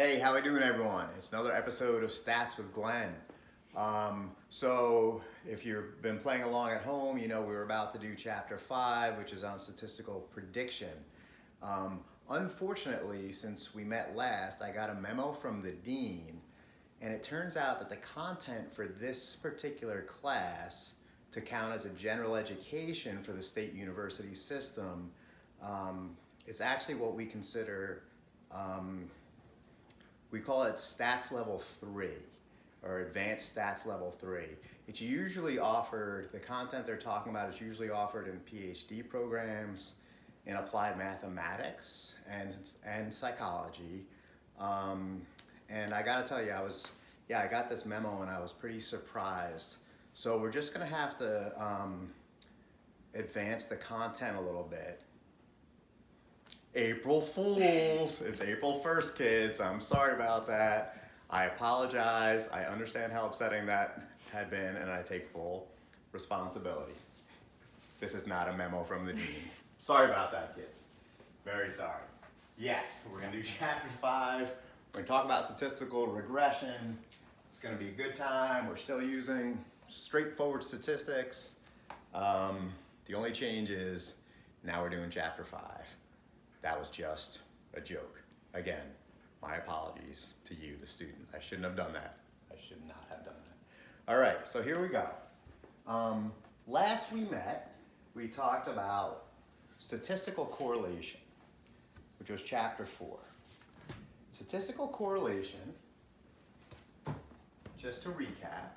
Hey, how we doing, everyone? It's another episode of Stats with Glenn. So if you've been playing along at home, you know we were about to do Chapter 5, which is on Statistical Prediction. Unfortunately, since we met last, I got a memo from the dean, and it turns out that the content for this particular class, to count as a general education for the state university system, it's actually what we consider we call it Stats Level 3 or Advanced Stats Level 3. It's usually offered, the content they're talking about is usually offered in PhD programs, in applied mathematics and psychology. And I gotta tell you, I got this memo and I was pretty surprised. So we're just gonna have to advance the content a little bit. April Fools! It's April 1st, kids. I'm sorry about that. I apologize. I understand how upsetting that had been, and I take full responsibility. This is not a memo from the dean. Sorry about that, kids. Very sorry. Yes, we're going to do Chapter 5. We're going to talk about statistical regression. It's going to be a good time. We're still using straightforward statistics. The only change is now we're doing Chapter 5. That was just a joke. Again, my apologies to you, the student. I shouldn't have done that. I should not have done that. All right, so here we go. Last we met, we talked about statistical correlation, which was Chapter 4. Statistical correlation, just to recap,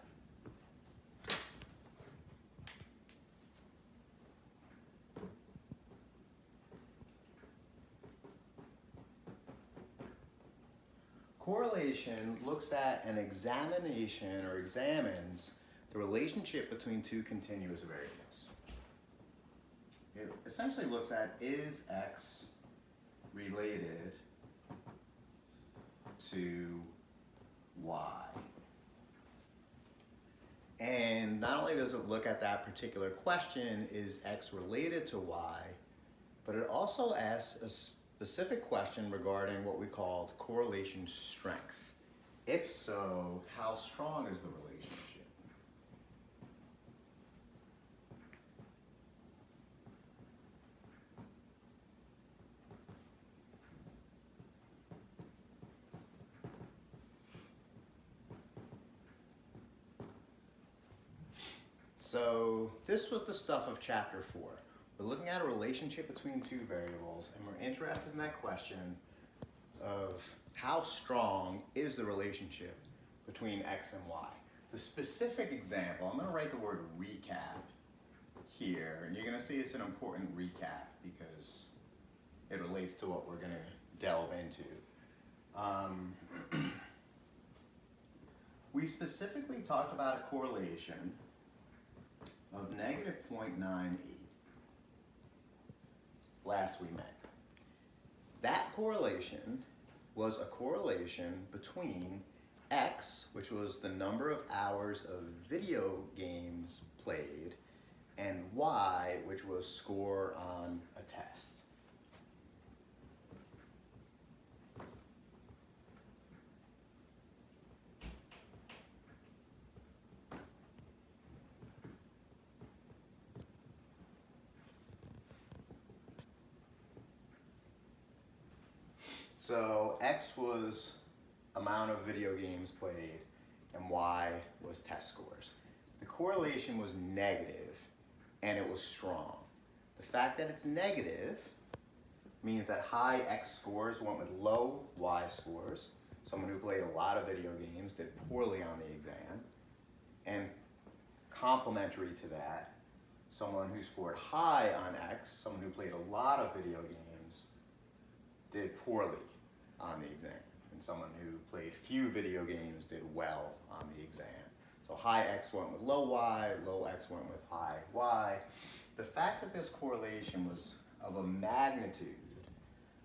correlation looks at an examination or examines the relationship between two continuous variables. It essentially looks at, is X related to Y? And not only does it look at that particular question, is X related to Y, but it also asks a specific question regarding what we call correlation strength. If so, how strong is the relationship? So this was the stuff of Chapter 4. We're looking at a relationship between two variables, and we're interested in that question of how strong is the relationship between X and Y. The specific example, I'm going to write the word recap here, and you're going to see it's an important recap because it relates to what we're going to delve into. We specifically talked about a correlation of negative 0.98. Last we met. That correlation was a correlation between X, which was the number of hours of video games played, and Y, which was score on a test. So X was amount of video games played and Y was test scores. The correlation was negative and it was strong. The fact that it's negative means that high X scores went with low Y scores. Someone who played a lot of video games did poorly on the exam. And complementary to that, someone who scored high on X, someone who played a lot of video games, did poorly on the exam, and someone who played few video games did well on the exam. So high X went with low Y, low X went with high Y. The fact that this correlation was of a magnitude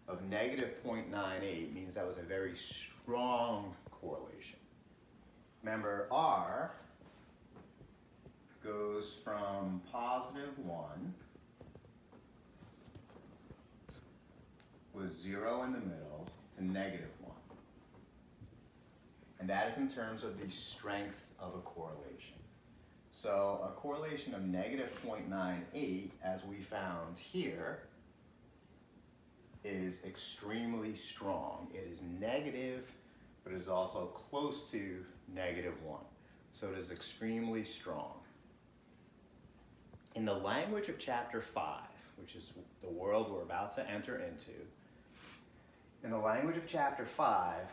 of negative 0.98 means that was a very strong correlation. Remember, R goes from positive 1 with 0 in the middle to negative 1. and that is in terms of the strength of a correlation. So a correlation of negative 0.98, as we found here, is extremely strong. It is negative, but it is also close to -1. So it is extremely strong. In the language of chapter 5, which is the world we're about to enter into, in the language of chapter 5,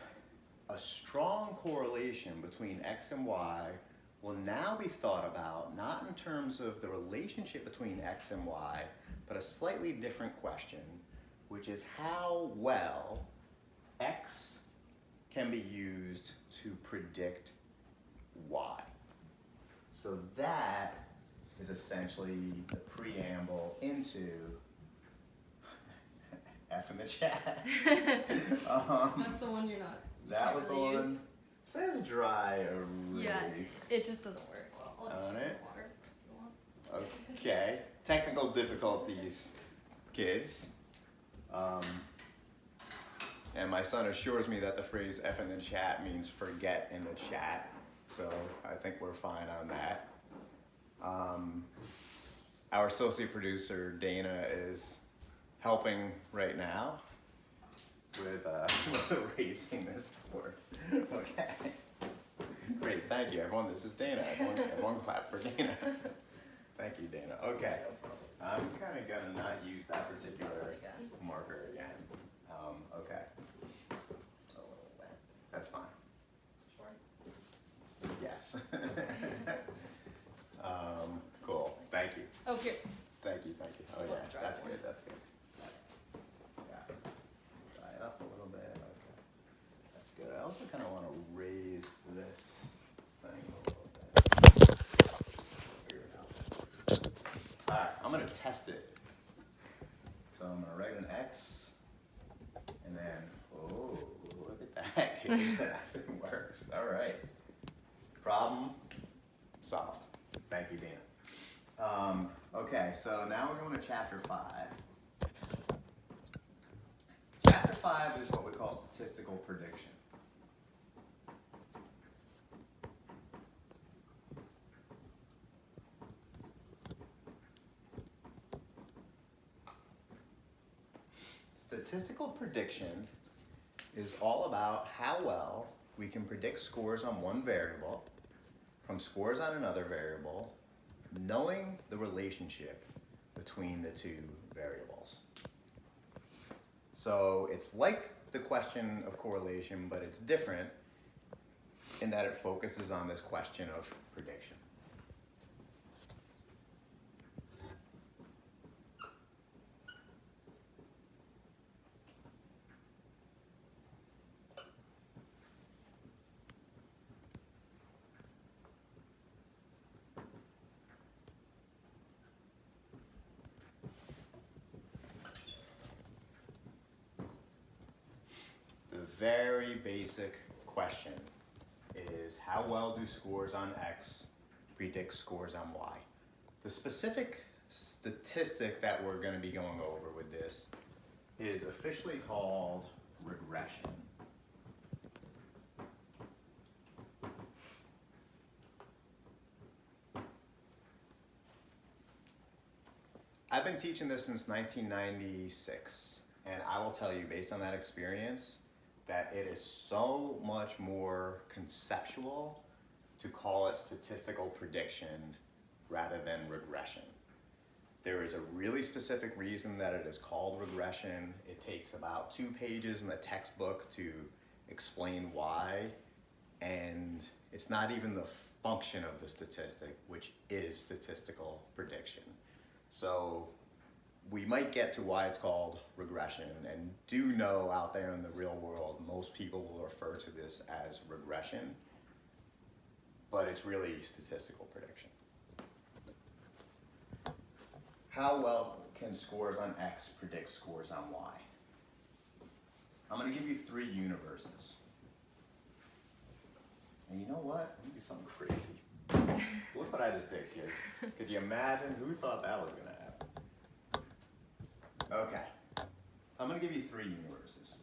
a strong correlation between X and Y will now be thought about not in terms of the relationship between X and Y, but a slightly different question, which is how well X can be used to predict Y. So that is essentially the preamble into F in the chat. That's the one you're not. That was the one. Use. Says dry erase. Yeah, it just doesn't work well. I'll On just use it? some water if you want. Okay. Technical difficulties, kids. And my son assures me that the phrase F in the chat means forget in the chat. So I think we're fine on that. Our associate producer, Dana, is helping right now with erasing this board. Okay. Great, thank you, everyone. This is Dana. Everyone clap for Dana. Thank you, Dana. Okay. I'm kind of going to not use that particular marker again. Okay. Still a little wet. That's fine. Sure. Yes. Cool. Thank you. Oh, here. Thank you. Oh Let yeah, it dry that's for good. you. That's good. Yeah. Dry it up a little bit. Okay. That's good. I also kind of want to raise this thing a little bit. Figure it out. All right, I'm going to test it. So I'm going to write an X, and then, oh, look at that. That actually works. All right. Problem solved. Thank you, Dana. Okay, so now we're going to chapter 5. Chapter 5 is what we call statistical prediction. Statistical prediction is all about how well we can predict scores on one variable from scores on another variable, knowing the relationship between the two variables. So it's like the question of correlation, but it's different in that it focuses on this question of prediction. Very basic question is how well do scores on X predict scores on Y? The specific statistic that we're going to be going over with this is officially called regression. I've been teaching this since 1996, and I will tell you, based on that experience, that it is so much more conceptual to call it statistical prediction rather than regression. There is a really specific reason that it is called regression. It takes about 2 pages in the textbook to explain why, and it's not even the function of the statistic, which is statistical prediction. So we might get to why it's called regression, and do know out there in the real world, most people will refer to this as regression, but it's really statistical prediction. How well can scores on X predict scores on Y? I'm going to give you 3 universes. And you know what? I'm going to do something crazy. Look what I just did, kids. Could you imagine? Who thought that was going to happen? Okay, I'm going to give you 3 universes.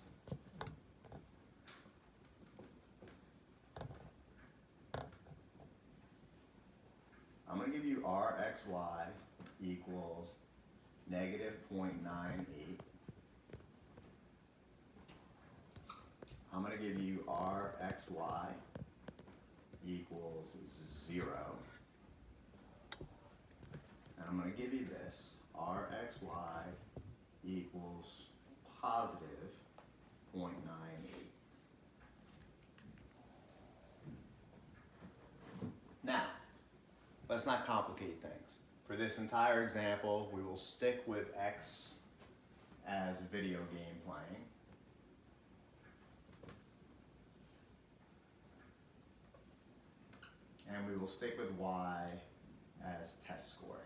I'm going to give you RXY equals negative 0.98. I'm going to give you RXY equals 0. And I'm going to give you this, RXY equals positive 0.98. Now, let's not complicate things. For this entire example, we will stick with X as video game playing. And we will stick with Y as test score.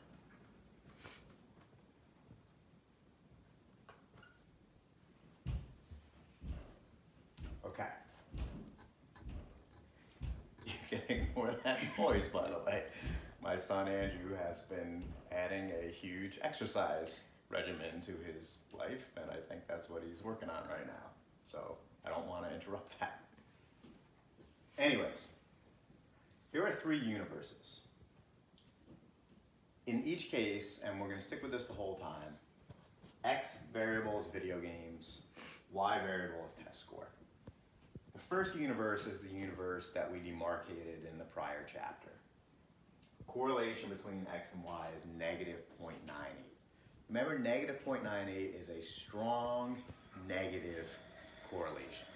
Okay. You can ignore that noise, by the way. My son Andrew has been adding a huge exercise regimen to his life, and I think that's what he's working on right now. So I don't want to interrupt that. Anyways, here are 3 universes. In each case, and we're going to stick with this the whole time, X variable is video games, Y variable is test score. The first universe is the universe that we demarcated in the prior chapter. Correlation between X and Y is negative 0.98. Remember, negative 0.98 is a strong negative correlation.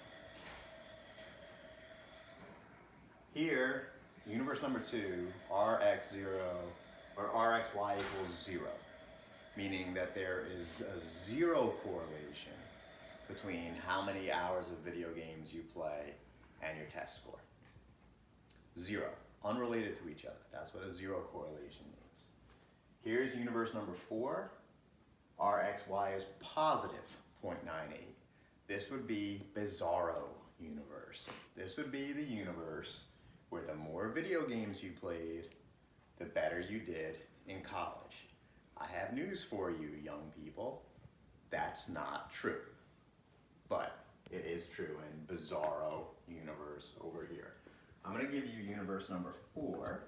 Here, universe number 2, RXY equals 0, meaning that there is a 0 correlation between how many hours of video games you play and your test score. 0, unrelated to each other. That's what a 0 correlation means. Here's universe number 4, RXY is positive 0.98. This would be bizarro universe. This would be the universe where the more video games you played, the better you did in college. I have news for you, young people. That's not true. But it is true in bizarro universe over here. I'm going to give you universe number 4,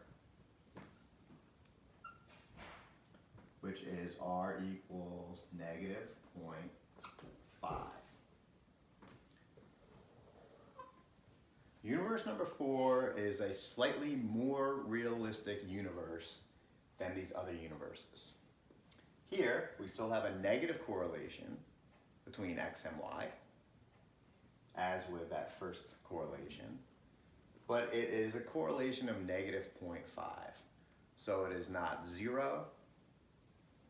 which is R equals negative 0.5. Universe number 4 is a slightly more realistic universe than these other universes. Here, we still have a negative correlation between X and Y, as with that first correlation, but it is a correlation of negative 0.5. So it is not 0,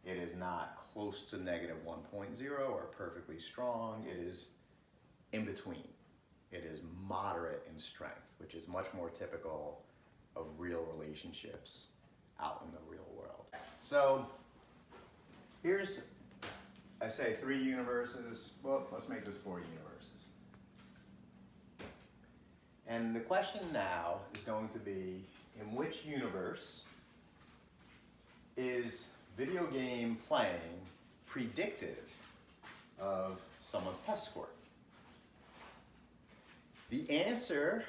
it is not close to negative 1.0 or perfectly strong, it is in between. It is moderate in strength, which is much more typical of real relationships out in the real world. So here's, I say 3 universes, well, let's make this 4 universes. And the question now is going to be, in which universe is video game playing predictive of someone's test score? The answer,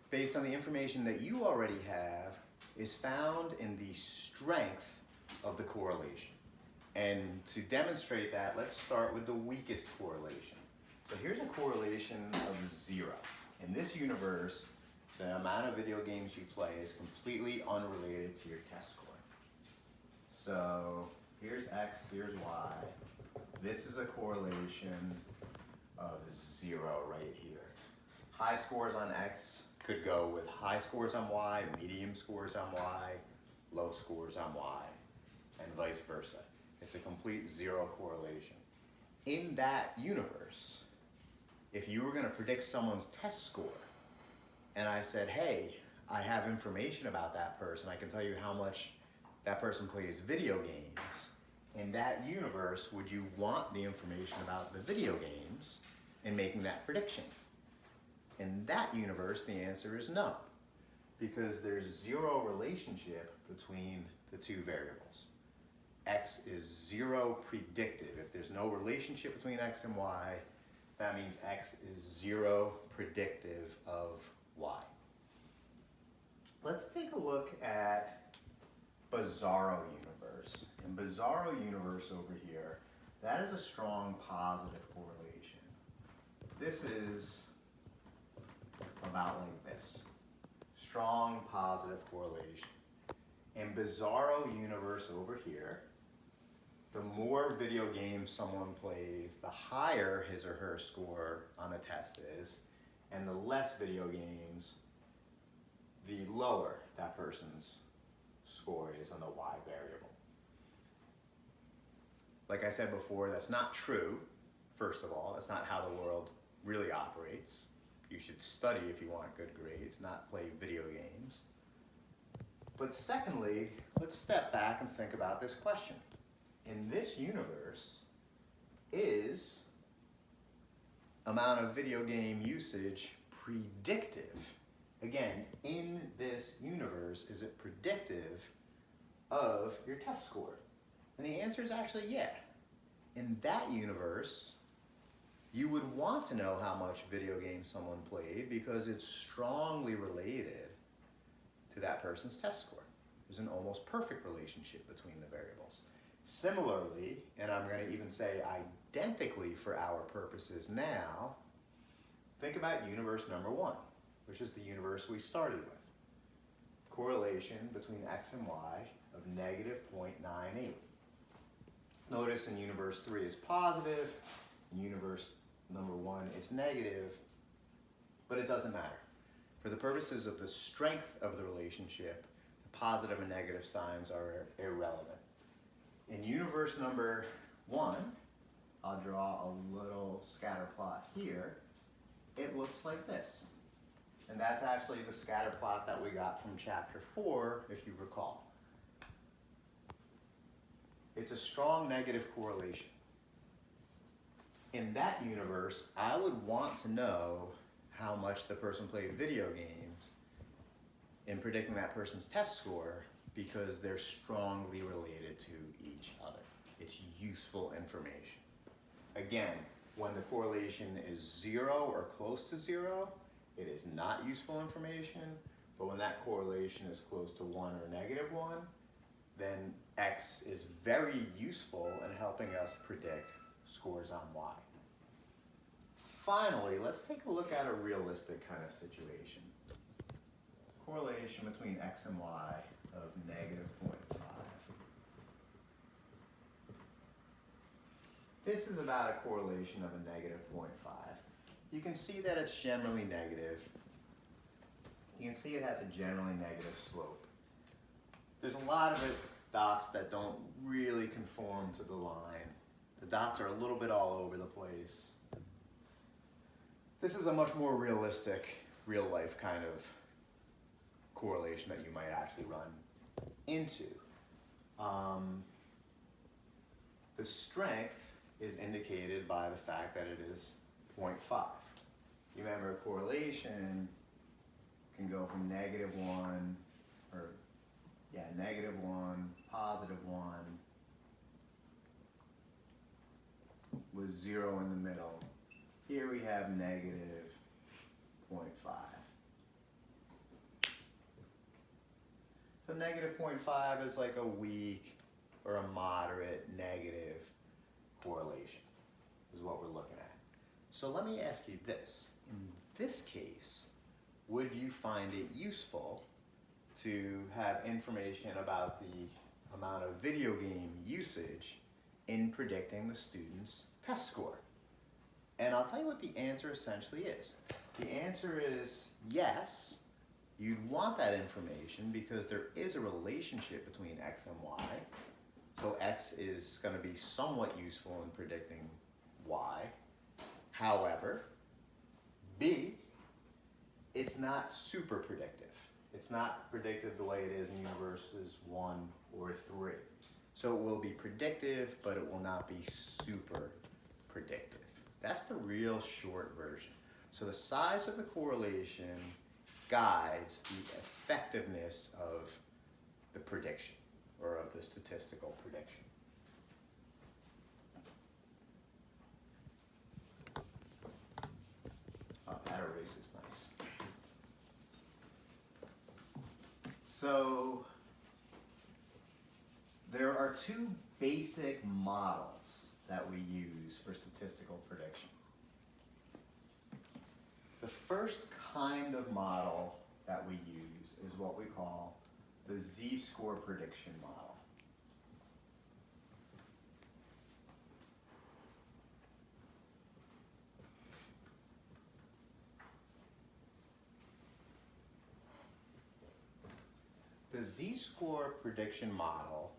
based on the information that you already have, is found in the strength of the correlation. And to demonstrate that, let's start with the weakest correlation. So here's a correlation of 0. In this universe, the amount of video games you play is completely unrelated to your test score. So here's X, here's Y. This is a correlation of 0 right here. High scores on X could go with high scores on Y, medium scores on Y, low scores on Y, and vice versa. It's a complete 0 correlation. In that universe, if you were going to predict someone's test score, and I said, hey, I have information about that person, I can tell you how much that person plays video games, in that universe, would you want the information about the video games in making that prediction? In that universe, the answer is no, because there's 0 relationship between the 2 variables. X is 0 predictive. If there's no relationship between X and Y, that means X is 0 predictive of Y. Let's take a look at bizarro universe. In bizarro universe over here, that is a strong positive correlation. This is about like this. Strong positive correlation. In bizarro universe over here, the more video games someone plays, the higher his or her score on the test is, and the less video games, the lower that person's score is on the y variable. Like I said before, that's not true, first of all. That's not how the world really operates. You should study if you want good grades, not play video games. But secondly, let's step back and think about this question. In this universe, is amount of video game usage predictive? Again, in this universe, is it predictive of your test score? And the answer is actually yeah. In that universe, you would want to know how much video games someone played because it's strongly related to that person's test score. There's an almost perfect relationship between the variables. Similarly, and I'm going to even say identically for our purposes now, think about universe number 1, which is the universe we started with. Correlation between x and y of negative 0.98. Notice in universe 3 is positive, in universe number 1 it's negative, but it doesn't matter. For the purposes of the strength of the relationship, the positive and negative signs are irrelevant. In universe number 1, I'll draw a little scatter plot here. It looks like this. And that's actually the scatter plot that we got from chapter 4, if you recall. It's a strong negative correlation. In that universe, I would want to know how much the person played video games in predicting that person's test score because they're strongly related to each other. It's useful information. Again, when the correlation is 0 or close to 0, it is not useful information, but when that correlation is close to 1 or negative 1, then X is very useful in helping us predict scores on Y. Finally, let's take a look at a realistic kind of situation. Correlation between X and Y of negative 0.5. This is about a correlation of a negative 0.5. You can see that it's generally negative. You can see it has a generally negative slope. There's a lot of dots that don't really conform to the line. The dots are a little bit all over the place. This is a much more realistic, real-life kind of correlation that you might actually run into. The strength is indicated by the fact that it is 0.5. You remember correlation can go from negative 1, negative 1, positive 1, with 0 in the middle. Here we have negative 0.5. So negative 0.5 is like a weak or a moderate negative correlation, is what we're looking at. So let me ask you this. In this case, would you find it useful to have information about the amount of video game usage in predicting the student's test score? And I'll tell you what the answer essentially is. The answer is yes, you'd want that information because there is a relationship between X and Y. So X is going to be somewhat useful in predicting Y. However, B, it's not super predictive. It's not predictive the way it is in universes 1 or 3. So it will be predictive, but it will not be super predictive. That's the real short version. So the size of the correlation guides the effectiveness of the prediction, or of the statistical prediction. Oh, that erase is nice. So There are two basic models that we use for statistical prediction. The first kind of model that we use is what we call the z-score prediction model. The z-score prediction model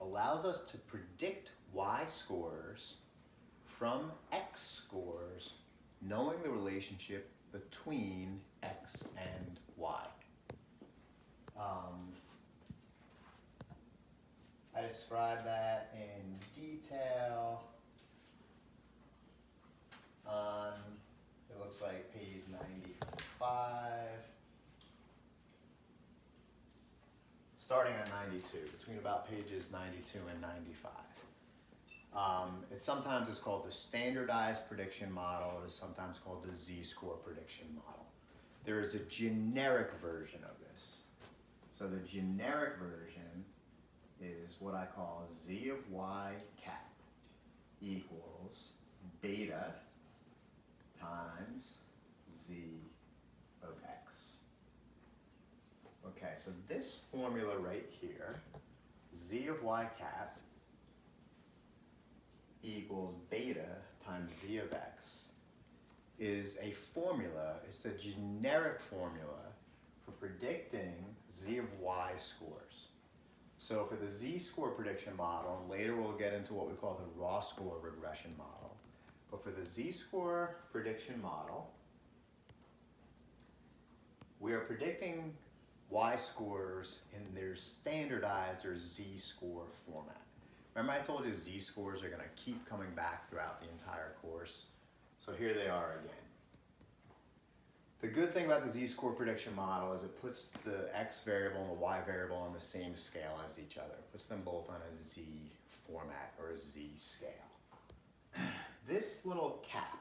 allows us to predict y-scores from x-scores, knowing the relationship between x and y. I describe that in detail on, it looks like page 95. Starting at 92, between about pages 92 and 95. It sometimes is called the standardized prediction model. It is sometimes called the z-score prediction model. There is a generic version of this. So the generic version is what I call z of y cap equals beta times z of x. Okay, so this formula right here, z of y cap equals beta times z of x, is a formula, it's a generic formula for predicting z of y scores. So for the z-score prediction model, and later we'll get into what we call the raw score regression model, but for the z-score prediction model, we are predicting y-scores in their standardized or z-score format. Remember I told you z-scores are going to keep coming back throughout the entire course? So here they are again. The good thing about the z-score prediction model is it puts the x variable and the y variable on the same scale as each other. It puts them both on a z format or a z scale. This little cap,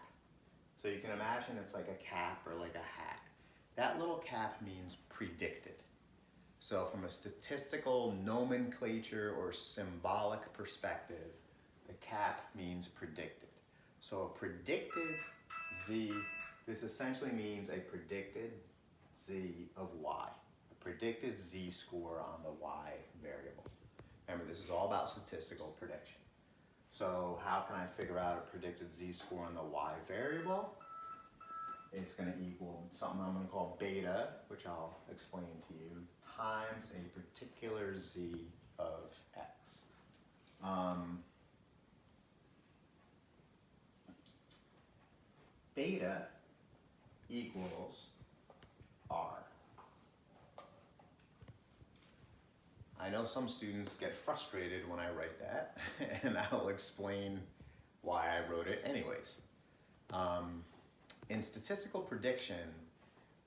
so you can imagine it's like a cap or like a hat. That little cap means predicted. So from a statistical nomenclature or symbolic perspective, the cap means predicted. So a predicted z, this essentially means a predicted z of y, a predicted z-score on the y variable. Remember, this is all about statistical prediction. So how can I figure out a predicted z-score on the y variable? It's going to equal something I'm going to call beta, which I'll explain to you, times a particular z of x. Beta equals r. I know some students get frustrated when I write that, and I'll explain why I wrote it anyways. In statistical prediction,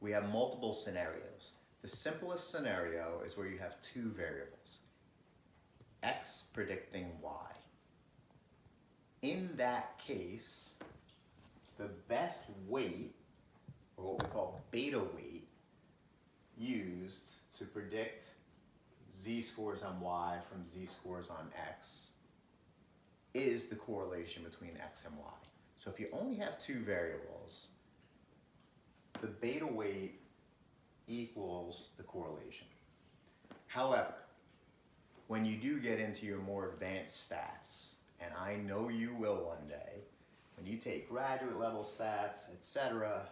we have multiple scenarios. The simplest scenario is where you have two variables, x predicting y. In that case, the best weight, or what we call beta weight, used to predict z-scores on y from z-scores on x is the correlation between x and y. So if you only have two variables, the beta weight equals the correlation. However, when you do get into your more advanced stats, and I know you will one day, when you take graduate level stats, etc.,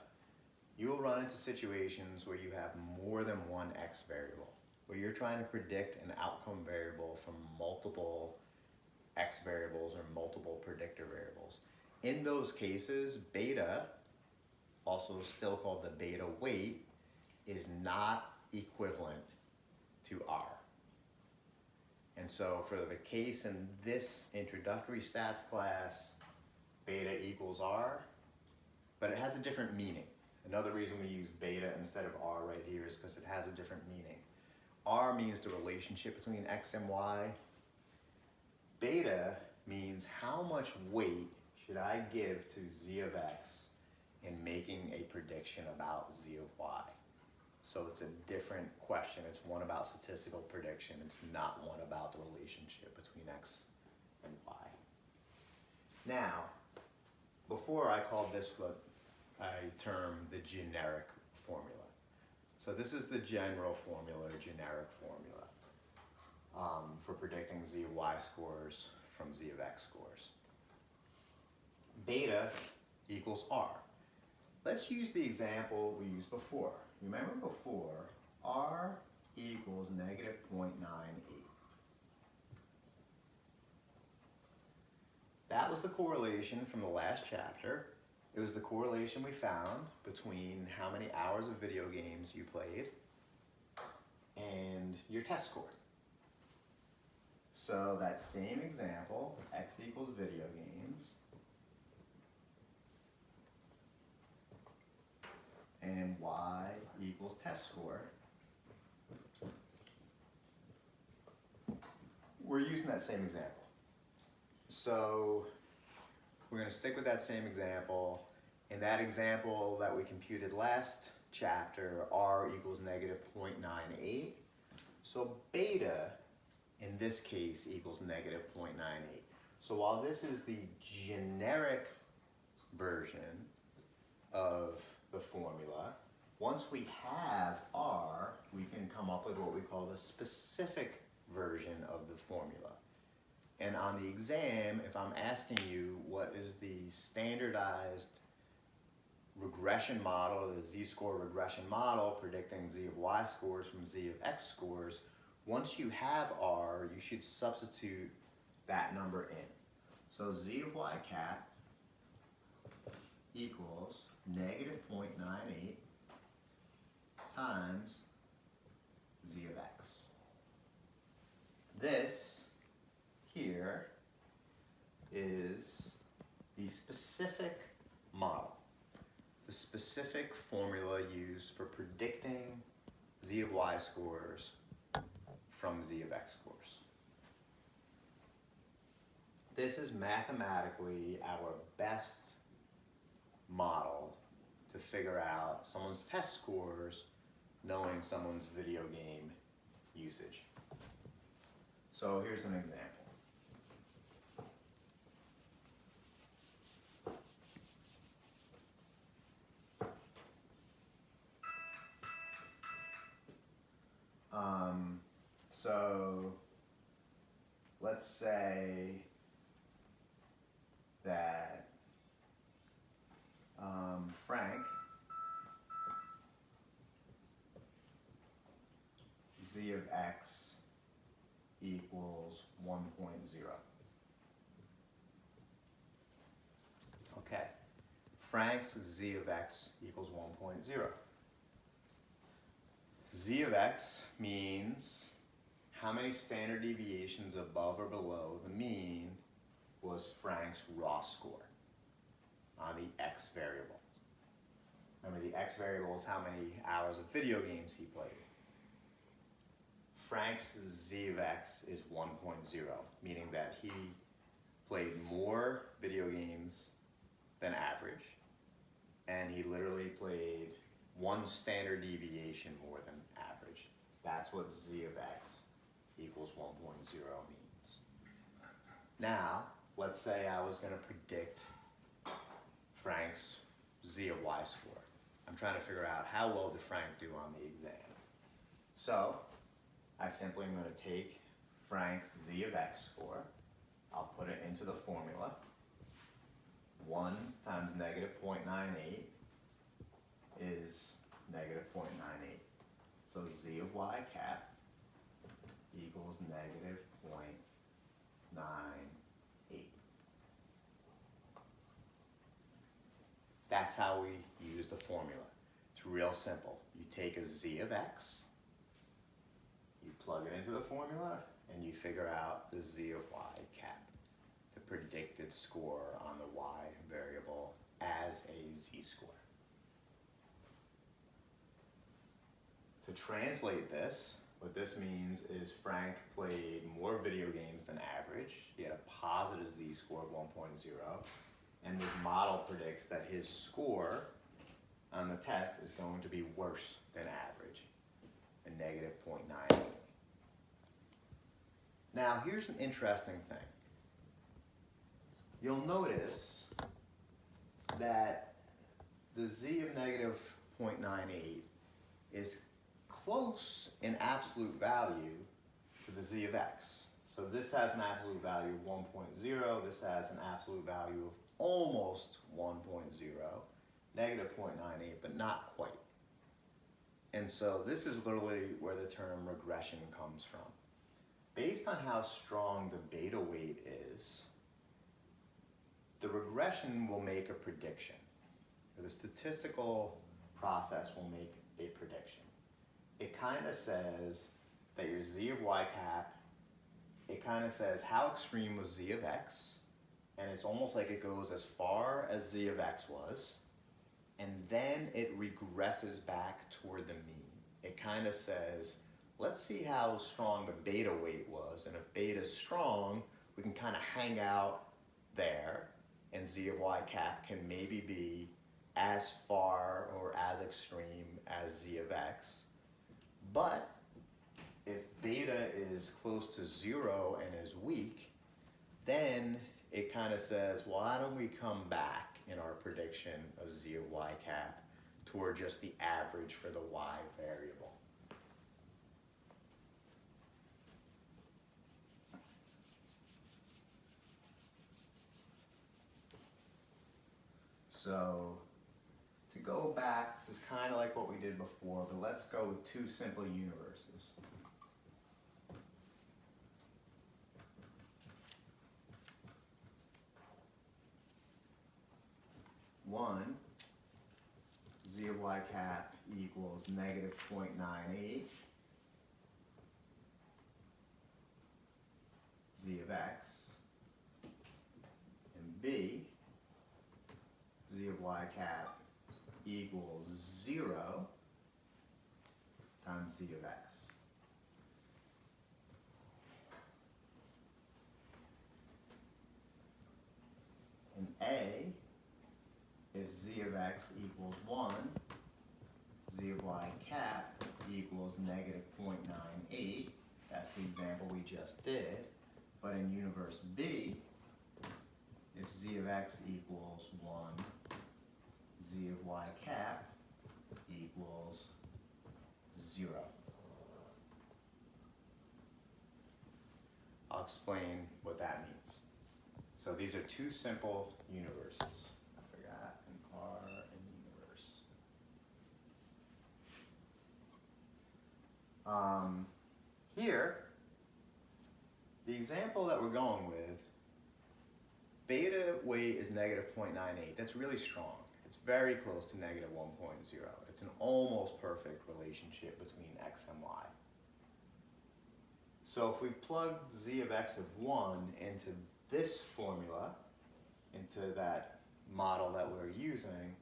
you'll run into situations where you have more than one x variable, where you're trying to predict an outcome variable from multiple x variables or multiple predictor variables. In those cases, beta, also still called the beta weight, is not equivalent to r. And so for the case in this introductory stats class, beta equals r, but it has a different meaning. Another reason we use beta instead of r right here is because it has a different meaning. R means the relationship between x and y. Beta means how much weight should I give to z of x in making a prediction about z of y. So it's a different question. It's one about statistical prediction. It's not one about the relationship between X and Y. Now, before I called this what I term the generic formula. So this is the general formula, or generic formula, for predicting Z of Y scores from Z of X scores. Beta equals R. Let's use the example we used before. Remember before, R equals negative 0.98. That was the correlation from the last chapter. It was the correlation we found between how many hours of video games you played and your test score. So that same example, X equals video games, and Y equals test score. We're using that same example. So we're going to stick with that same example. In that example that we computed last chapter, R equals negative 0.98. So beta, in this case, equals negative 0.98. So while this is the generic version of the formula, once we have R, we can come up with what we call the specific version of the formula. And on the exam, if I'm asking you what is the standardized regression model, the Z-score regression model predicting Z of Y scores from Z of X scores, once you have R, you should substitute that number in. So Z of Y cap equals negative 0.98 times Z of X. This here is the specific model, the specific formula used for predicting Z of Y scores from Z of X scores. This is mathematically our best model to figure out someone's test scores knowing someone's video game usage. So here's an example. So let's say that Frank Z of X equals 1.0. Okay, Frank's Z of X equals 1.0. Z of X means how many standard deviations above or below the mean was Frank's raw score on the X variable. Remember, the X variable is how many hours of video games he played. Frank's Z of X is 1.0, meaning that he played more video games than average, and he literally played one standard deviation more than average. That's what Z of X equals 1.0 means. Now, let's say I was going to predict Frank's Z of Y score. I'm trying to figure out how well did Frank do on the exam. So, I simply am going to take Frank's Z of X score, I'll put it into the formula. 1 times negative 0.98 is negative 0.98. So Z of Y cap equals negative 0.98. That's how we use the formula. It's real simple. You take a Z of X, you plug it into the formula, and you figure out the Z of Y cap, the predicted score on the Y variable as a Z-score. To translate this, what this means is Frank played more video games than average. He had a positive Z-score of 1.0, and this model predicts that his score on the test is going to be worse than average. negative 0.98. Now, here's an interesting thing. You'll notice that the z of negative 0.98 is close in absolute value to the z of x. So this has an absolute value of 1.0, this has an absolute value of almost 1.0, negative 0.98, but not quite. And so this is literally where the term regression comes from. Based on how strong the beta weight is, the regression will make a prediction. The statistical process will make a prediction. It kind of says that your z of y cap, it kind of says how extreme was z of x, and it's almost like it goes as far as z of x was, and then it regresses back toward the mean. It kind of says, let's see how strong the beta weight was, and if beta is strong, we can kind of hang out there, and z of y cap can maybe be as far or as extreme as z of x. But if beta is close to 0 and is weak, then it kind of says, well, why don't we come back in our prediction of z of y cap toward just the average for the y variable. So to go back, this is kind of like what we did before, but let's go with two simple universes. One, z of y cap equals negative 0.98 z of x, and B, z of y cap equals 0 times z of x. And A, if z of x equals 1, z of y cap equals negative 0.98, that's the example we just did, but in universe B, if z of x equals 1, z of y cap equals 0. I'll explain what that means. So these are two simple universes. I forgot an R and universe. Here, the example that we're going with, beta weight is negative 0.98. That's really strong. It's very close to negative 1.0. It's an almost perfect relationship between x and y. So if we plug z of x of 1 into this formula, into that model that we're using,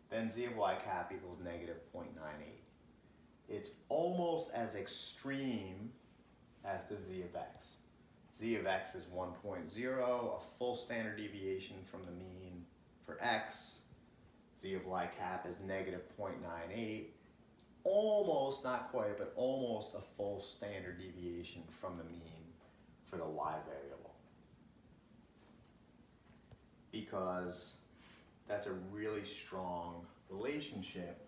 then z of y cap equals negative 0.98. It's almost as extreme as the z of x. Z of x is 1.0, a full standard deviation from the mean for x. Z of y cap is negative 0.98, almost, not quite, but almost a full standard deviation from the mean for the y variable. Because that's a really strong relationship.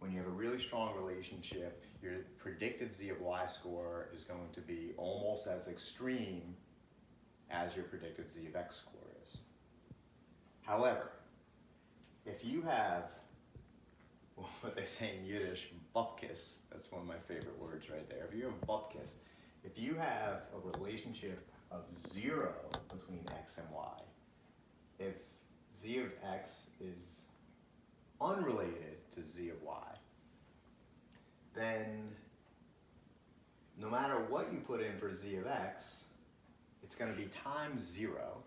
When you have a really strong relationship, your predicted z of y score is going to be almost as extreme as your predicted z of x score is. However, if you have what they say in Yiddish, bupkis, that's one of my favorite words right there. If you have bupkis, if you have a relationship of 0 between x and y, if z of x is unrelated to z of y, then no matter what you put in for z of x, it's going to be times 0,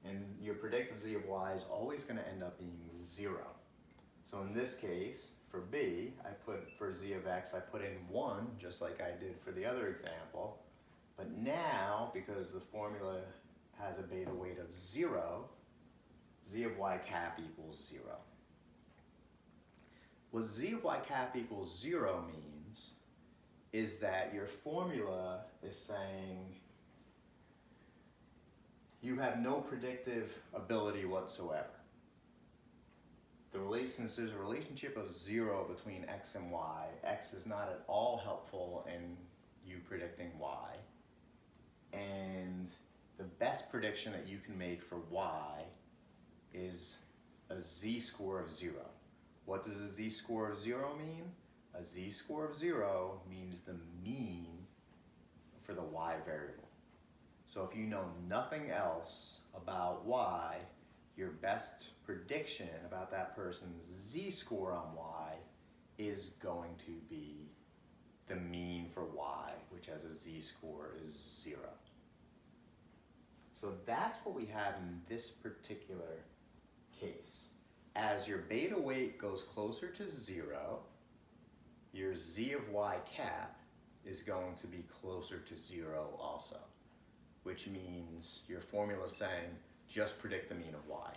and your predicted z of y is always going to end up being 0. So in this case, for B, for z of x, I put in 1, just like I did for the other example. But now, because the formula has a beta weight of 0, z of y cap equals 0. What z of y cap equals 0 means is that your formula is saying you have no predictive ability whatsoever. Since there's a relationship of 0 between x and y, x is not at all helpful in you predicting y. And the best prediction that you can make for y is a z-score of 0. What does a z-score of 0 mean? A z-score of 0 means the mean for the y variable. So if you know nothing else about y, your best prediction about that person's z-score on y is going to be the mean for y, which has a z-score is 0. So that's what we have in this particular case. As your beta weight goes closer to 0, your z of y cap is going to be closer to 0 also, which means your formula is saying just predict the mean of y.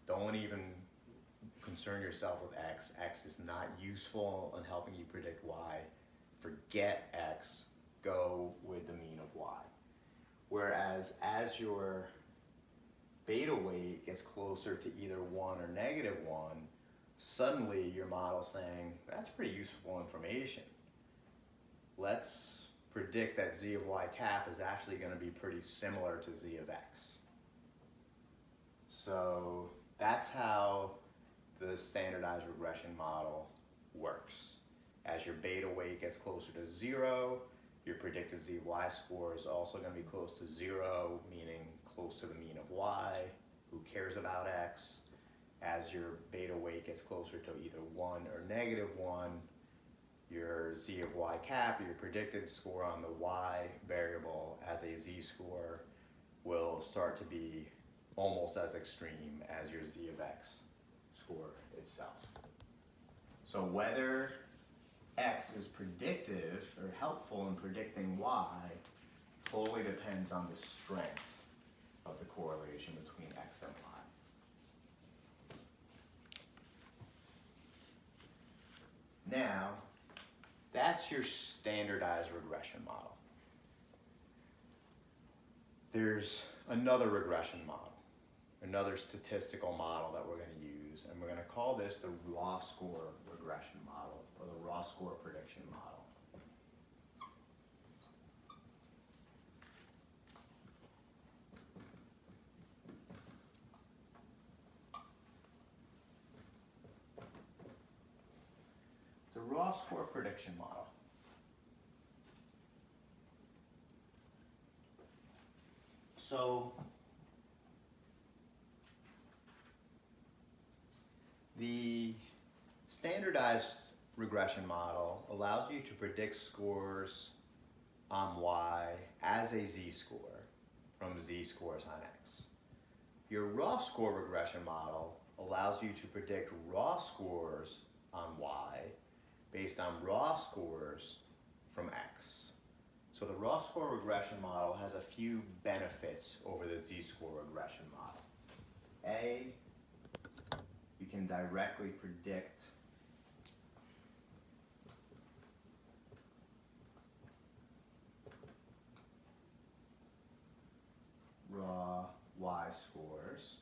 Don't even concern yourself with x. X is not useful in helping you predict y. Forget x, go with the mean of y. Whereas as your beta weight gets closer to either 1 or -1, suddenly your model's saying, that's pretty useful information. Let's predict that z of y cap is actually going to be pretty similar to z of x. So that's how the standardized regression model works. As your beta weight gets closer to 0, your predicted z of y score is also going to be close to 0, meaning close to the mean of y. Who cares about x? As your beta weight gets closer to either 1 or -1, your z of y cap, your predicted score on the y variable as a z-score, will start to be almost as extreme as your z of x score itself. So whether x is predictive or helpful in predicting y totally depends on the strength of the correlation between x and y. Now, that's your standardized regression model. There's another regression model, another statistical model that we're going to use, and we're going to call this the raw score regression model, or the raw score prediction model. The raw score prediction model. So the standardized regression model allows you to predict scores on y as a z-score from z-scores on x. Your raw score regression model allows you to predict raw scores on y based on raw scores from x. So the raw score regression model has a few benefits over the z-score regression model. A, you can directly predict raw y scores.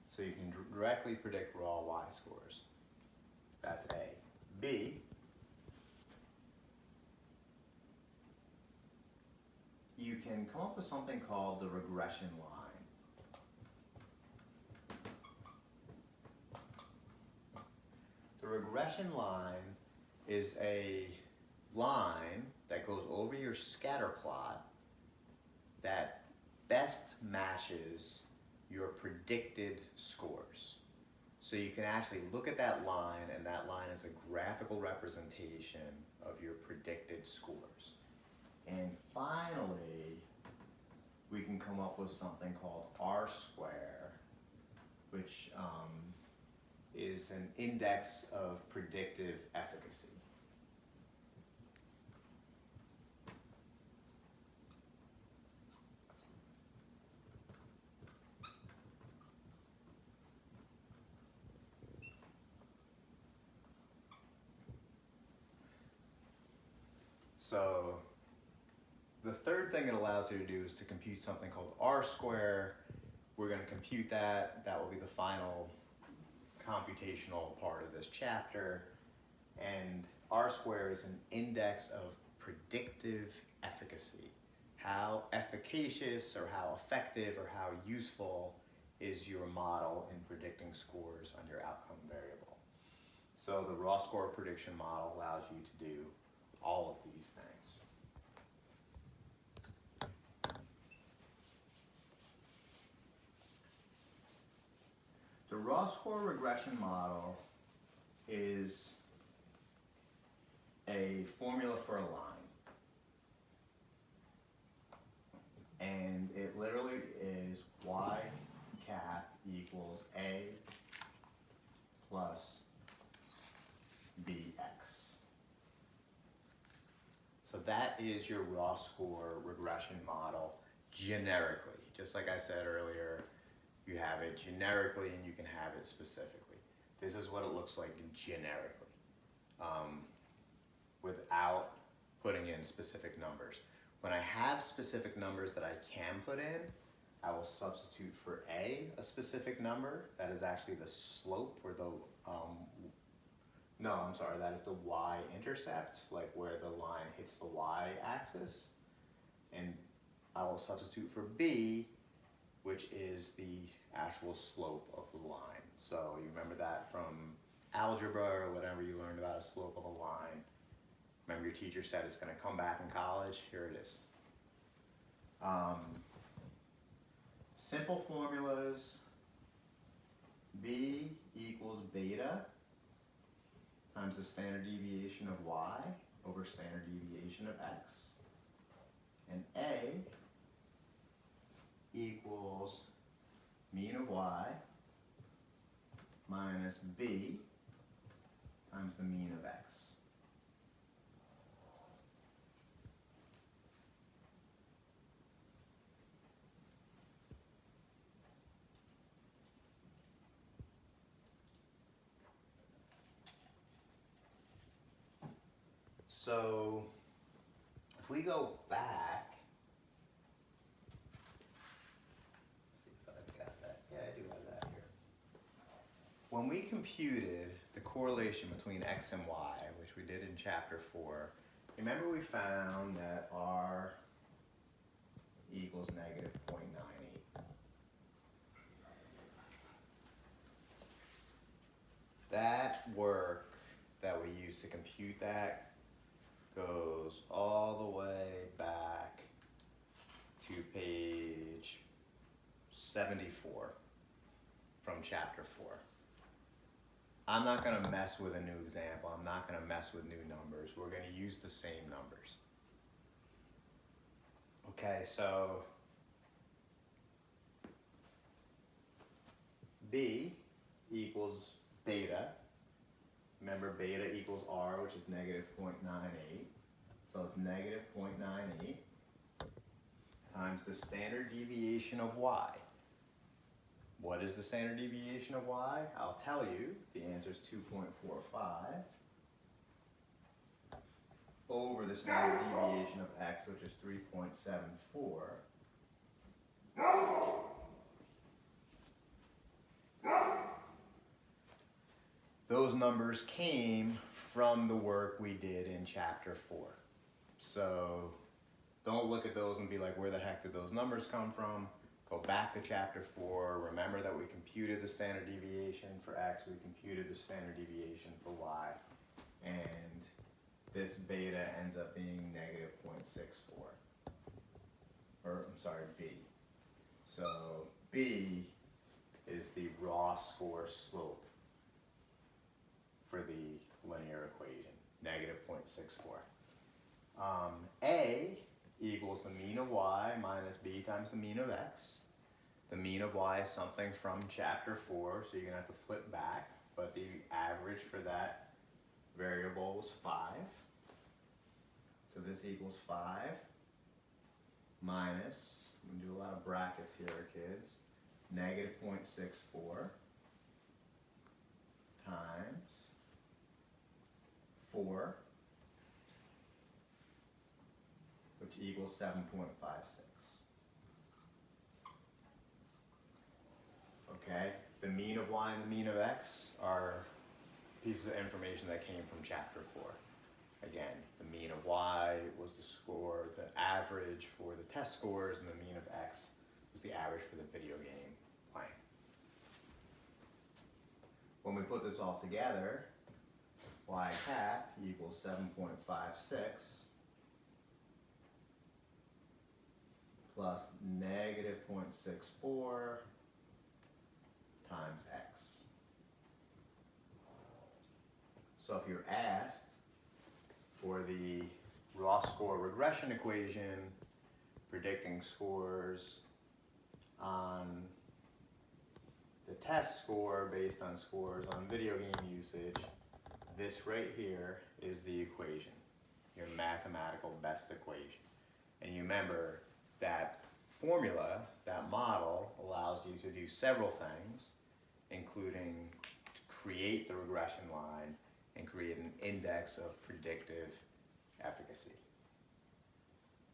So you can directly predict raw y scores. That's A. B, you can come up with something called the regression line. The regression line is a line that goes over your scatter plot that best matches your predicted scores. So you can actually look at that line, and that line is a graphical representation of your predicted scores. And finally, we can come up with something called R square, which is an index of predictive efficacy. So the third thing it allows you to do is to compute something called R-square. We're going to compute that. That will be the final computational part of this chapter. And R-square is an index of predictive efficacy. How efficacious or how effective or how useful is your model in predicting scores on your outcome variable. So the raw score prediction model allows you to do all of these things. The raw score regression model is a formula for a line. And it literally is y cap equals a plus bx. So that is your raw score regression model generically. Just like I said earlier, you have it generically and you can have it specifically. This is what it looks like generically, without putting in specific numbers. When I have specific numbers that I can put in, I will substitute for a specific number. That is actually the slope or the, that is the y-intercept, like where the line hits the y-axis. And I will substitute for b, which is the actual slope of the line. So you remember that from algebra or whatever you learned about a slope of a line. Remember your teacher said it's going to come back in college? Here it is. Simple formulas, b equals beta times the standard deviation of y over standard deviation of x. And a equals mean of y minus b times the mean of x. So if we go back, let's see if I've got that. Yeah, I do have that here. When we computed the correlation between x and y, which we did in chapter 4, remember we found that r equals negative 0.98. That work that we used to compute that goes all the way back to page 74 from chapter 4. I'm not going to mess with a new example. I'm not going to mess with new numbers. We're going to use the same numbers. Okay, so b equals beta. Remember, beta equals r, which is negative 0.98. So it's negative 0.98 times the standard deviation of y. What is the standard deviation of y? I'll tell you. The answer is 2.45 over the standard deviation of x, which is 3.74. Those numbers came from the work we did in chapter 4. So don't look at those and be like, where the heck did those numbers come from? Go back to chapter 4. Remember that we computed the standard deviation for x, we computed the standard deviation for y. And this beta ends up being negative 0.64. Or, I'm sorry, b. So b is the raw score slope for the linear equation, negative 0.64. A equals the mean of y minus b times the mean of x. The mean of y is something from chapter 4, so you're going to have to flip back, but the average for that variable was 5. So this equals 5 minus, I'm going to do a lot of brackets here, kids, negative 0.64 times 4 equals 7.56. Okay, the mean of y and the mean of x are pieces of information that came from chapter 4. Again, the mean of y was the score, the average for the test scores, and the mean of x was the average for the video game playing. When we put this all together, y cap equals 7.56 plus negative 0.64 times x. So if you're asked for the raw score regression equation predicting scores on the test score based on scores on video game usage, this right here is the equation, your mathematical best equation. And you remember that formula, that model, allows you to do several things, including to create the regression line and create an index of predictive efficacy.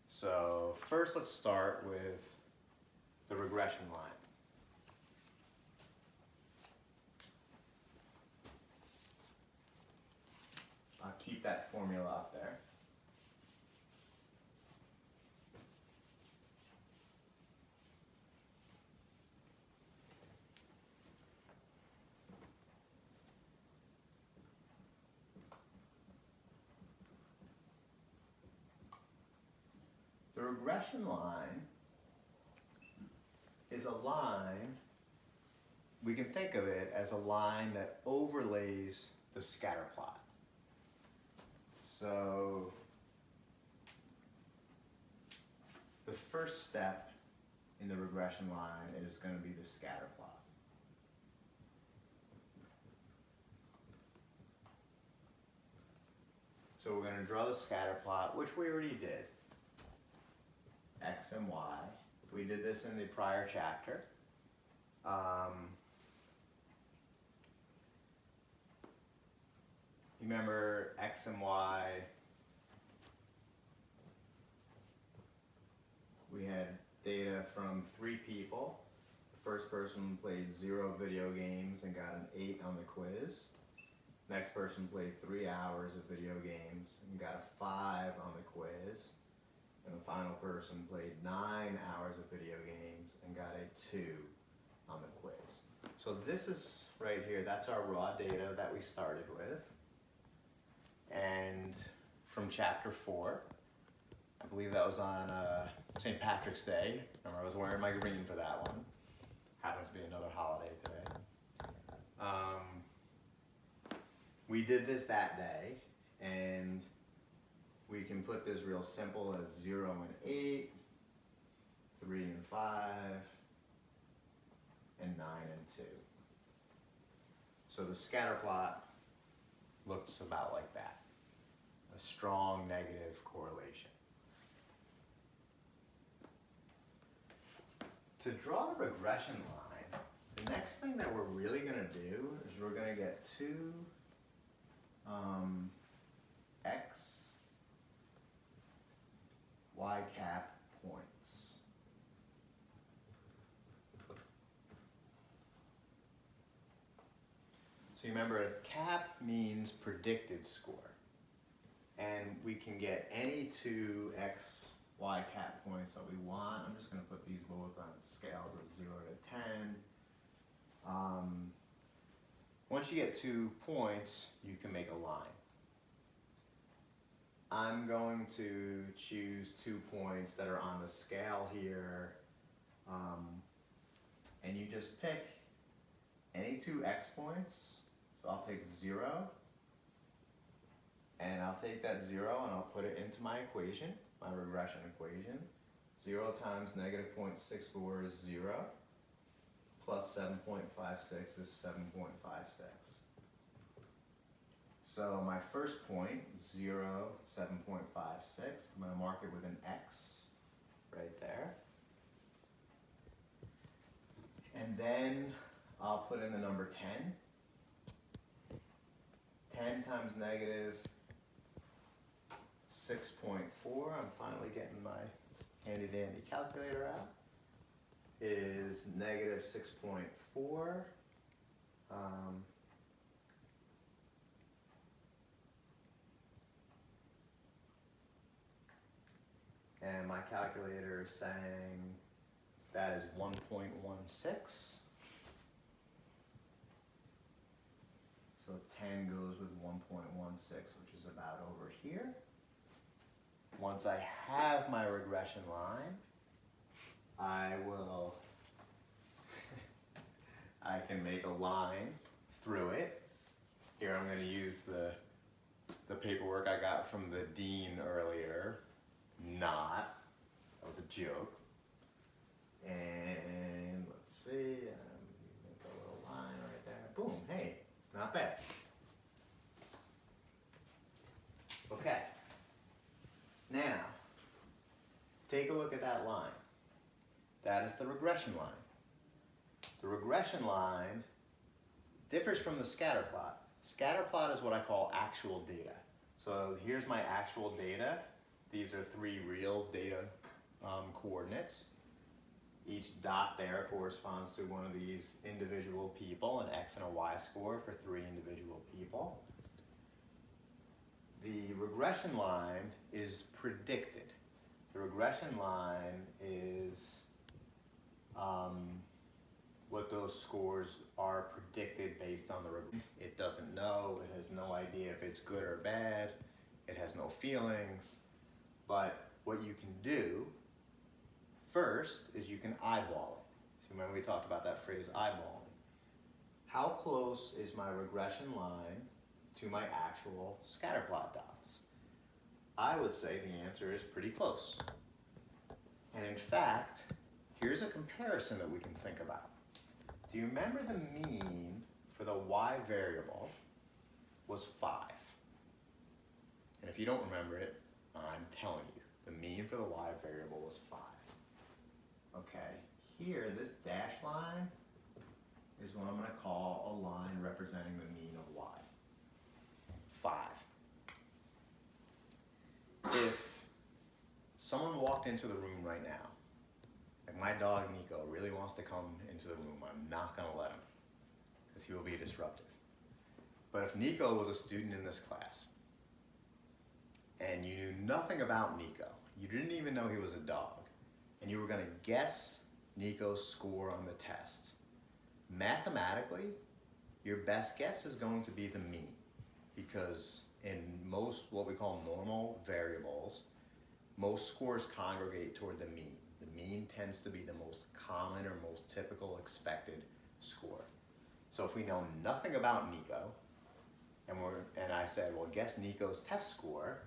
So first let's start with the regression line. I'll keep that formula up there. The regression line is a line, we can think of it as a line that overlays the scatter plot. So the first step in the regression line is going to be the scatter plot. So we're going to draw the scatter plot, which we already did. X and Y. We did this in the prior chapter. Remember X and Y, we had data from 3 people. The first person played 0 video games and got an 8 on the quiz. Next person played 3 hours of video games and got a 5 on the quiz. And the final person played 9 hours of video games and got a 2 on the quiz. So this is right here, that's our raw data that we started with. And from chapter 4, I believe that was on St. Patrick's Day. Remember, I was wearing my green for that one. Happens to be another holiday today. We did this that day, and we can put this real simple as 0 and 8, 3 and 5, and 9 and 2. So the scatter plot looks about like that, a strong negative correlation. To draw the regression line, the next thing that we're really going to do is we're going to get 2 x, y cap points. So you remember, a cap means predicted score. And we can get any 2 x, y cap points that we want. I'm just going to put these both on scales of 0 to 10. Once you get 2 points, you can make a line. I'm going to choose 2 points that are on the scale here, and you just pick any 2 x points. So I'll pick 0, and I'll take that 0 and I'll put it into my equation, my regression equation. 0 times negative 0.64 is 0, plus 7.56 is 7.56. So my first point, 0, 7.56, I'm going to mark it with an X right there. And then I'll put in the number 10. 10 times negative 6.4, I'm finally getting my handy dandy calculator out, is negative 6.4. And my calculator is saying that is 1.16. So 10 goes with 1.16, which is about over here. Once I have my regression line, I can make a line through it. Here I'm going to use the paperwork I got from the dean earlier. That was a joke. And let's see, make a little line right there. Boom, hey, not bad. Okay, now, take a look at that line. That is the regression line. The regression line differs from the scatter plot. Scatter plot is what I call actual data. So here's my actual data. These are 3 real data coordinates. Each dot there corresponds to one of these individual people, an X and a Y score for 3 individual people. The regression line is predicted. The regression line is what those scores are predicted based on the regression. It doesn't know, it has no idea if it's good or bad, it has no feelings, but what you can do first is you can eyeball it. So remember we talked about that phrase eyeballing. How close is my regression line to my actual scatterplot dots? I would say the answer is pretty close. And in fact, here's a comparison that we can think about. Do you remember the mean for the y variable was 5? And if you don't remember it, I'm telling you, the mean for the y variable was 5. Okay, here, this dashed line is what I'm going to call a line representing the mean of y. 5. If someone walked into the room right now, like my dog Nico really wants to come into the room, I'm not going to let him because he will be disruptive. But if Nico was a student in this class and you knew nothing about Nico, you didn't even know he was a dog, and you were going to guess Nico's score on the test, mathematically, your best guess is going to be the mean, because in most what we call normal variables, most scores congregate toward the mean. The mean tends to be the most common or most typical expected score. So if we know nothing about Nico, and I said, well, guess Nico's test score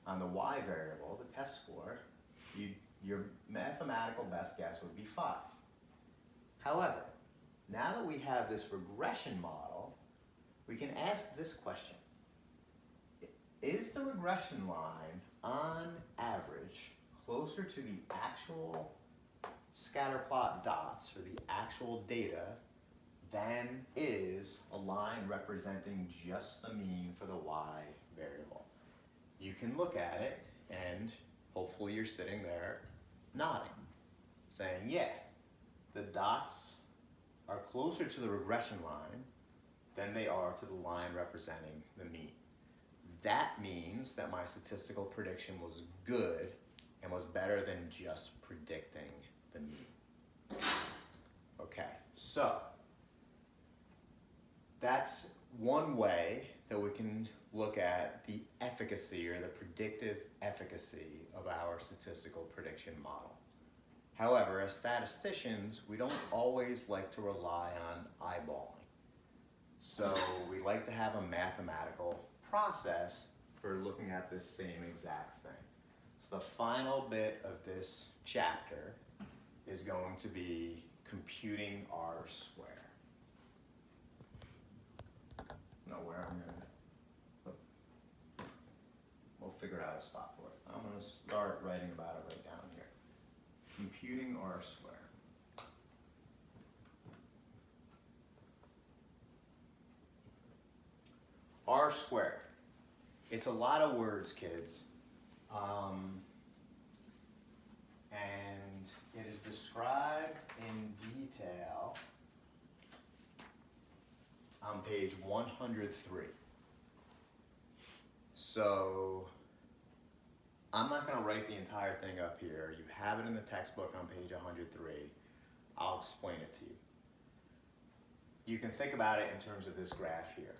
on the y variable, the test score, your mathematical best guess would be 5. However, now that we have this regression model, we can ask this question. Is the regression line, on average, closer to the actual scatterplot dots, or the actual data, than is a line representing just the mean for the y variable? You can look at it, and hopefully you're sitting there nodding, saying, yeah, the dots are closer to the regression line than they are to the line representing the mean. That means that my statistical prediction was good and was better than just predicting the mean. Okay, so that's one way that we can look at the efficacy or the predictive efficacy of our statistical prediction model. However, as statisticians, we don't always like to rely on eyeballing. So we like to have a mathematical process for looking at this same exact thing. So the final bit of this chapter is going to be computing R square. Know where I'm going to, we'll figure out a spot for it. I'm going to start writing about it right down here. Computing R square. R squared. It's a lot of words, kids. And it is described in detail on page 103. So I'm not going to write the entire thing up here. You have it in the textbook on page 103. I'll explain it to you. You can think about it in terms of this graph here.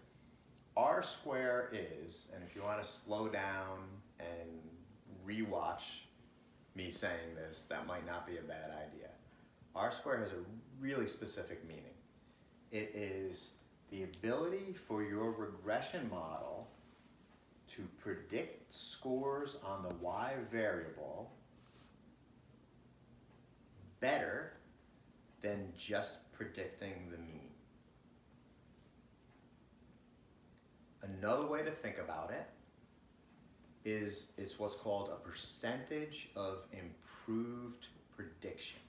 R square is, and if you want to slow down and rewatch me saying this, that might not be a bad idea. R square has a really specific meaning. It is the ability for your regression model to predict scores on the Y variable better than just predicting the mean. Another way to think about it is it's what's called a percentage of improved prediction.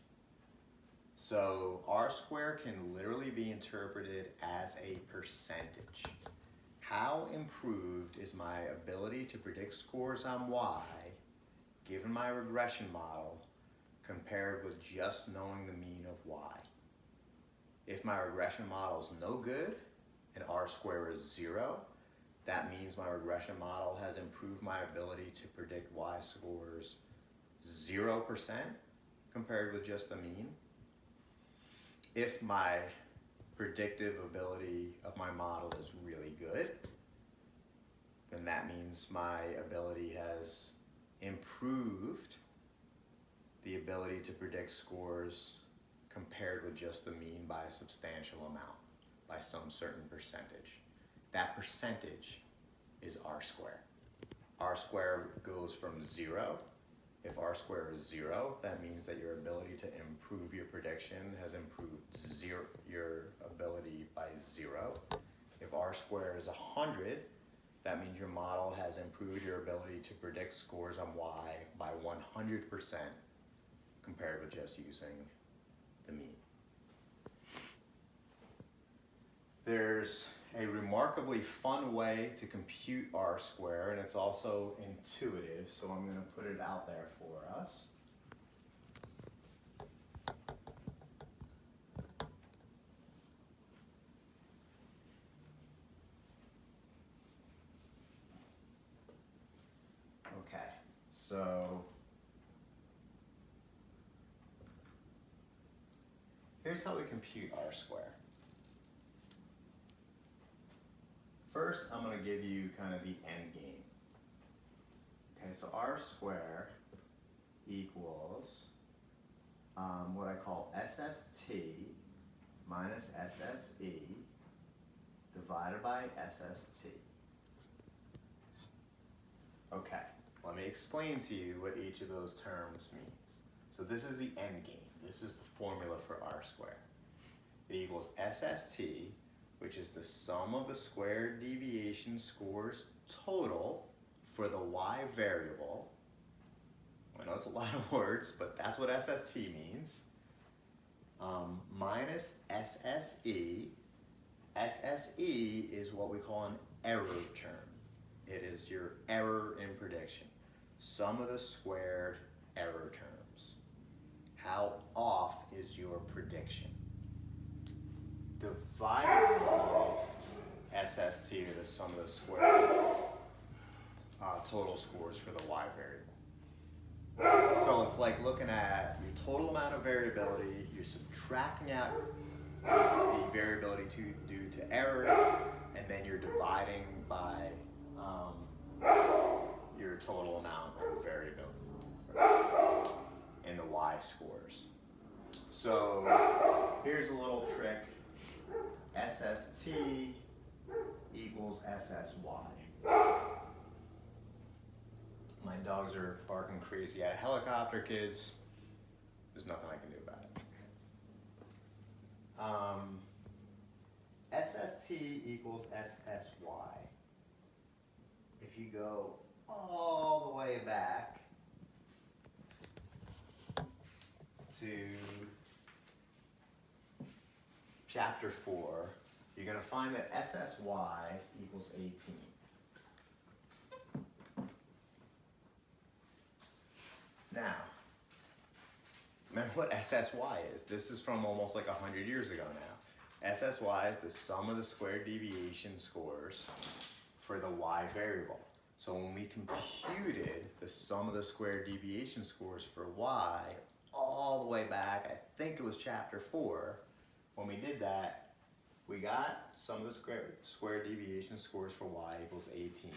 So R square can literally be interpreted as a percentage. How improved is my ability to predict scores on Y, given my regression model, compared with just knowing the mean of Y? If my regression model is no good and R square is 0, that means my regression model has improved my ability to predict Y scores 0% compared with just the mean. If my predictive ability of my model is really good, then that means my ability has improved the ability to predict scores compared with just the mean by a substantial amount, by some certain percentage. That percentage is R square. R square goes from 0. If R square is 0, that means that your ability to improve your prediction has improved your ability by 0. If R square is 100, that means your model has improved your ability to predict scores on Y by 100% compared with just using the mean. There's a remarkably fun way to compute R square, and it's also intuitive, so I'm going to put it out there for us. Okay, so here's how we compute R square. First, I'm going to give you kind of the end game. Okay, so R square equals what I call SST minus SSE divided by SST. Okay, let me explain to you what each of those terms means. So this is the end game. This is the formula for R square. It equals SST, which is the sum of the squared deviation scores total for the Y variable. I know it's a lot of words, but that's what SST means. Minus SSE. SSE is what we call an error term. It is your error in prediction. Sum of the squared error terms. How off is your prediction? Divided by SST, or the sum of the squared total scores for the Y variable. So it's like looking at your total amount of variability, you're subtracting out the variability due to error, and then you're dividing by your total amount of variability in the Y scores. So here's a little trick. SST equals SSY. My dogs are barking crazy at a helicopter, kids. There's nothing I can do about it. SST equals SSY. If you go all the way back to chapter 4, you're going to find that SSY equals 18. Now, remember what SSY is. This is from almost like 100 years ago now. SSY is the sum of the squared deviation scores for the y variable. So when we computed the sum of the squared deviation scores for y all the way back, I think it was chapter 4, when we did that, we got sum of the squared deviation scores for y equals 18.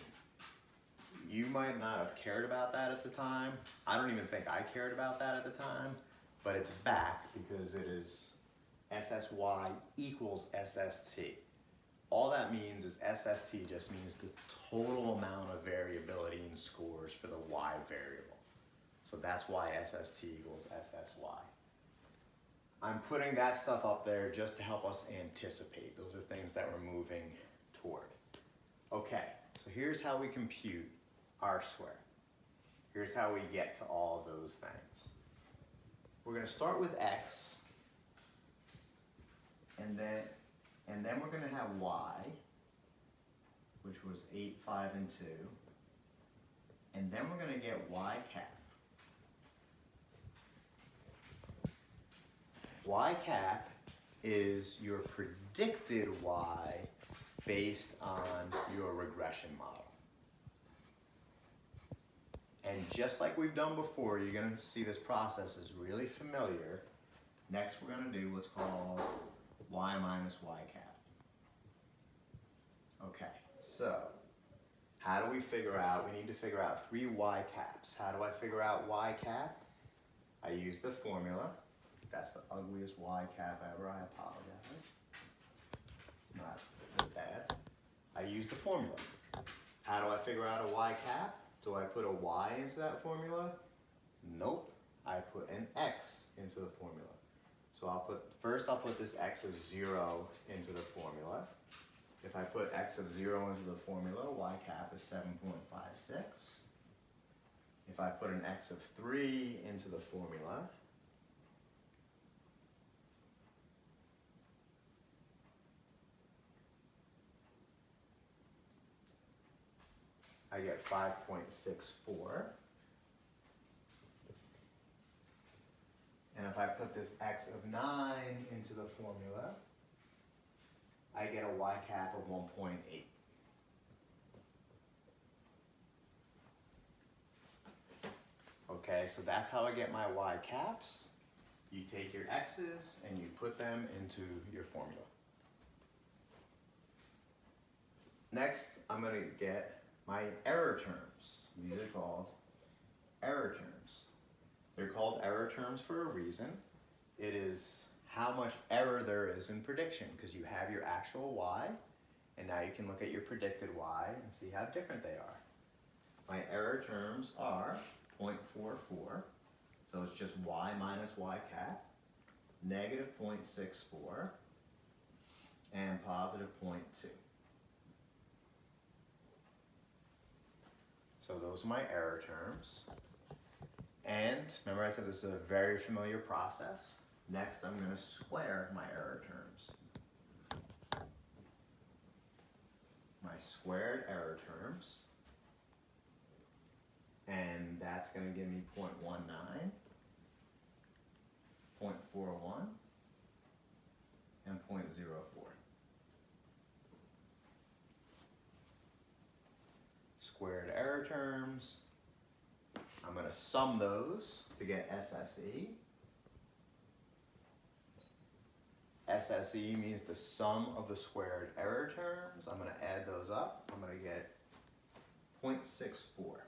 You might not have cared about that at the time. I don't even think I cared about that at the time, but it's back because it is SSY equals SST. All that means is SST just means the total amount of variability in scores for the y variable. So that's why SST equals SSY. I'm putting that stuff up there just to help us anticipate. Those are things that we're moving toward. Okay, so here's how we compute R squared. Here's how we get to all of those things. We're going to start with x, and then we're going to have y, which was 8, 5, and 2, and then we're going to get y cap. Y cap is your predicted y based on your regression model. And just like we've done before, you're going to see this process is really familiar. Next, we're going to do what's called y minus y cap. Okay, so how do we figure out? We need to figure out 3 y caps. How do I figure out y cap? I use the formula. That's the ugliest y cap ever. I apologize. Not as bad. I use the formula. How do I figure out a y cap? Do I put a y into that formula? Nope. I put an x into the formula. So first I'll put this x of 0 into the formula. If I put x of 0 into the formula, y cap is 7.56. If I put an x of 3 into the formula, I get 5.64. And if I put this x of 9 into the formula, I get a y cap of 1.8. Okay, so that's how I get my y caps. You take your x's and you put them into your formula. Next, I'm going to get my error terms. These are called error terms. They're called error terms for a reason. It is how much error there is in prediction, because you have your actual y, and now you can look at your predicted y and see how different they are. My error terms are 0.44, so it's just y minus y cap, negative 0.64, and positive 0.2. So those are my error terms. And remember I said this is a very familiar process. Next I'm going to square my error terms. My squared error terms. And that's going to give me 0.19, 0.41, and 0.04. Squared error terms. I'm going to sum those to get SSE. SSE means the sum of the squared error terms. I'm going to add those up. I'm going to get 0.64.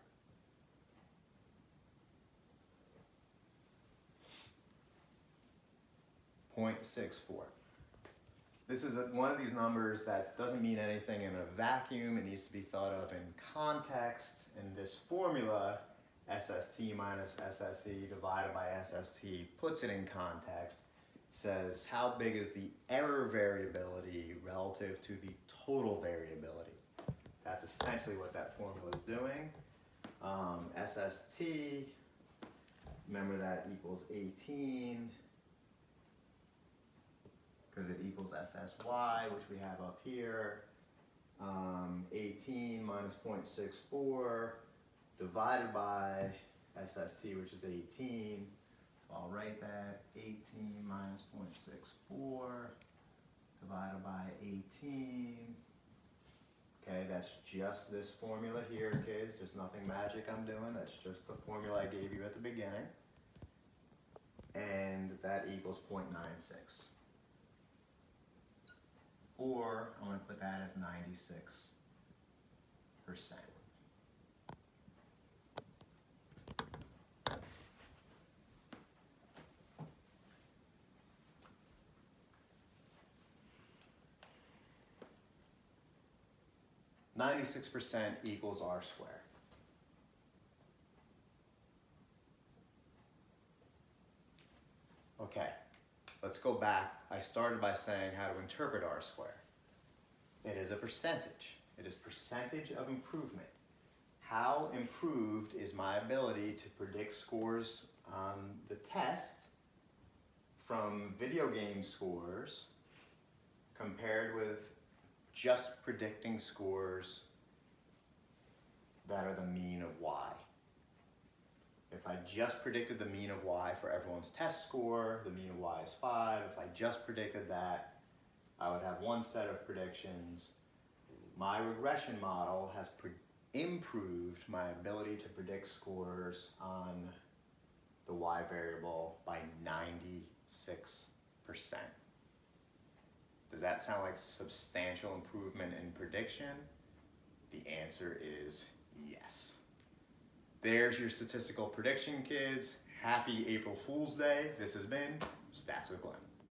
This is one of these numbers that doesn't mean anything in a vacuum. It needs to be thought of in context. And this formula, SST minus SSE divided by SST, puts it in context. It says how big is the error variability relative to the total variability. That's essentially what that formula is doing. SST, remember that equals 18. Because it equals SSY, which we have up here. 18 minus 0.64 divided by SST, which is 18. So I'll write that 18 minus 0.64 divided by 18. Okay, that's just this formula here, kids. There's nothing magic I'm doing. That's just the formula I gave you at the beginning. And that equals 0.96. Or I'm going to put that as 96%. (96% equals R squared. Okay, let's go back. I started by saying how to interpret R squared. It is a percentage. It is percentage of improvement. How improved is my ability to predict scores on the test from video game scores compared with just predicting scores that are the mean of Y. If I just predicted the mean of Y for everyone's test score, the mean of Y is 5. If I just predicted that, I would have one set of predictions. My regression model has improved my ability to predict scores on the Y variable by 96%. Does that sound like substantial improvement in prediction? The answer is yes. There's your statistical prediction, kids. Happy April Fool's Day. This has been Stats with Glenn.